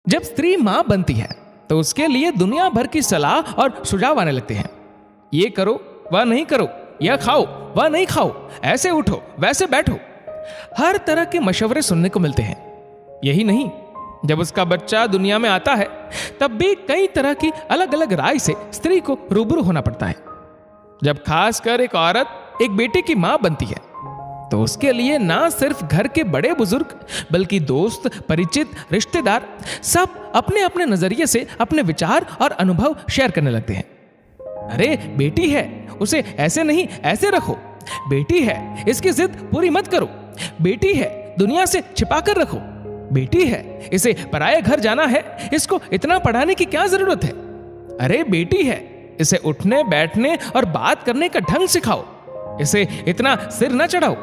जब स्त्री मां बनती है तो उसके लिए दुनिया भर की सलाह और सुझाव आने लगते हैं। ये करो, वह नहीं करो, यह खाओ, वह नहीं खाओ, ऐसे उठो, वैसे बैठो। हर तरह के मशवरे सुनने को मिलते हैं। यही नहीं, जब उसका बच्चा दुनिया में आता है तब भी कई तरह की अलग अलग राय से स्त्री को रूबरू होना पड़ता है। जब खासकर एक औरत एक बेटे की मां बनती है तो उसके लिए ना सिर्फ घर के बड़े बुजुर्ग बल्कि दोस्त, परिचित, रिश्तेदार सब अपने अपने नजरिए से अपने विचार और अनुभव शेयर करने लगते हैं। अरे बेटी है, उसे ऐसे नहीं ऐसे रखो। बेटी है, इसकी जिद पूरी मत करो। बेटी है, दुनिया से छिपा कर रखो। बेटी है, इसे पराये घर जाना है, इसको इतना पढ़ाने की क्या जरूरत है। अरे बेटी है, इसे उठने बैठने और बात करने का ढंग सिखाओ, इसे इतना सिर न चढ़ाओ।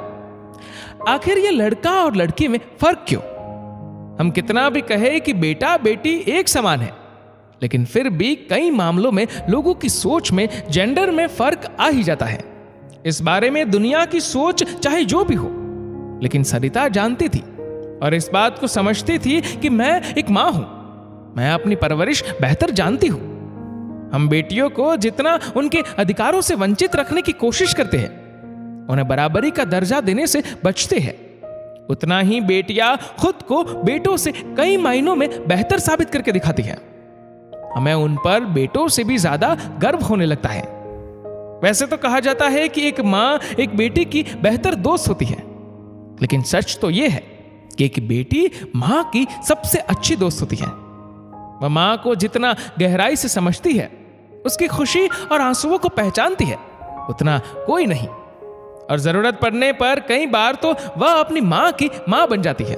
आखिर ये लड़का और लड़की में फर्क क्यों? हम कितना भी कहे कि बेटा बेटी एक समान है, लेकिन फिर भी कई मामलों में लोगों की सोच में जेंडर में फर्क आ ही जाता है। इस बारे में दुनिया की सोच चाहे जो भी हो, लेकिन सरिता जानती थी और इस बात को समझती थी कि मैं एक मां हूं, मैं अपनी परवरिश बेहतर जानती हूं। हम बेटियों को जितना उनके अधिकारों से वंचित रखने की कोशिश करते हैं, उन्हें बराबरी का दर्जा देने से बचते हैं, उतना ही बेटियां खुद को बेटों से कई मायनों में बेहतर साबित करके दिखाती हैं। हमें उन पर बेटों से भी ज्यादा गर्व होने लगता है। वैसे तो कहा जाता है कि एक मां एक बेटी की बेहतर दोस्त होती है, लेकिन सच तो यह है कि एक बेटी मां की सबसे अच्छी दोस्त होती है। वह मां को जितना गहराई से समझती है, उसकी खुशी और आंसुओं को पहचानती है, उतना कोई नहीं। और जरूरत पड़ने पर कई बार तो वह अपनी मां की मां बन जाती है।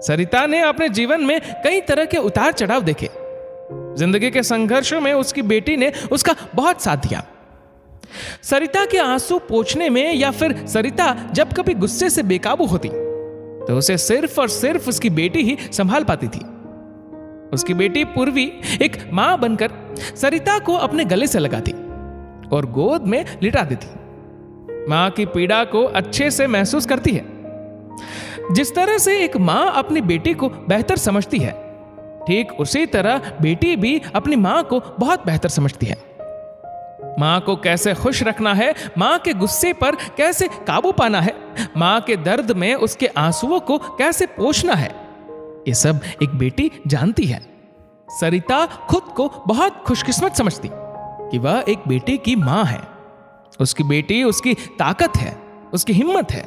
सरिता ने अपने जीवन में कई तरह के उतार चढ़ाव देखे। जिंदगी के संघर्षों में उसकी बेटी ने उसका बहुत साथ दिया। सरिता के आंसू पोंछने में या फिर सरिता जब कभी गुस्से से बेकाबू होती तो उसे सिर्फ और सिर्फ उसकी बेटी ही संभाल पाती थी। उसकी बेटी पूर्वी एक मां बनकर सरिता को अपने गले से लगाती और गोद में लिटा देती। मां की पीड़ा को अच्छे से महसूस करती है। जिस तरह से एक मां अपनी बेटी को बेहतर समझती है, ठीक उसी तरह बेटी भी अपनी मां को बहुत बेहतर समझती है। मां को कैसे खुश रखना है, मां के गुस्से पर कैसे काबू पाना है, मां के दर्द में उसके आंसुओं को कैसे पोंछना है, ये सब एक बेटी जानती है। सरिता खुद को बहुत खुशकिस्मत समझती कि वह एक बेटी की मां है। उसकी बेटी उसकी ताकत है, उसकी हिम्मत है।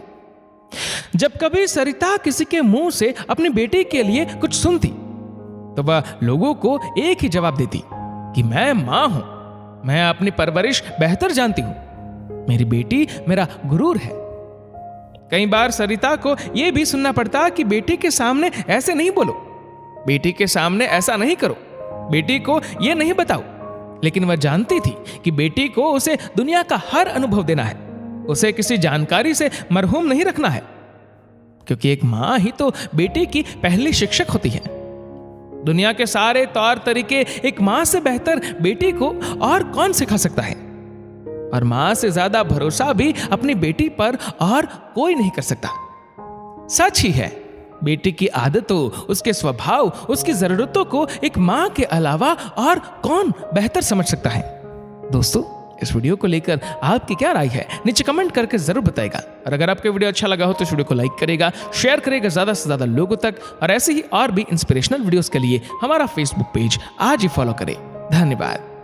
जब कभी सरिता किसी के मुंह से अपनी बेटी के लिए कुछ सुनती तो वह लोगों को एक ही जवाब देती कि मैं मां हूं, मैं अपनी परवरिश बेहतर जानती हूं, मेरी बेटी मेरा गुरूर है। कई बार सरिता को यह भी सुनना पड़ता कि बेटी के सामने ऐसे नहीं बोलो, बेटी के सामने ऐसा नहीं करो, बेटी को यह नहीं बताओ। लेकिन वह जानती थी कि बेटी को उसे दुनिया का हर अनुभव देना है, उसे किसी जानकारी से मरहूम नहीं रखना है, क्योंकि एक मां ही तो बेटी की पहली शिक्षक होती है। दुनिया के सारे तौर तरीके एक मां से बेहतर बेटी को और कौन सिखा सकता है, और मां से ज्यादा भरोसा भी अपनी बेटी पर और कोई नहीं कर सकता। सच ही है, बेटी की आदतों, उसके स्वभाव, उसकी जरूरतों को एक मां के अलावा और कौन बेहतर समझ सकता है। दोस्तों, इस वीडियो को लेकर आपकी क्या राय है नीचे कमेंट करके जरूर बताएगा। और अगर आपको वीडियो अच्छा लगा हो तो इस वीडियो को लाइक करेगा, शेयर करेगा ज्यादा से ज्यादा लोगों तक, और ऐसे ही और भी इंस्पिरेशनल वीडियोस के लिए हमारा फेसबुक पेज आज ही फॉलो करें। धन्यवाद।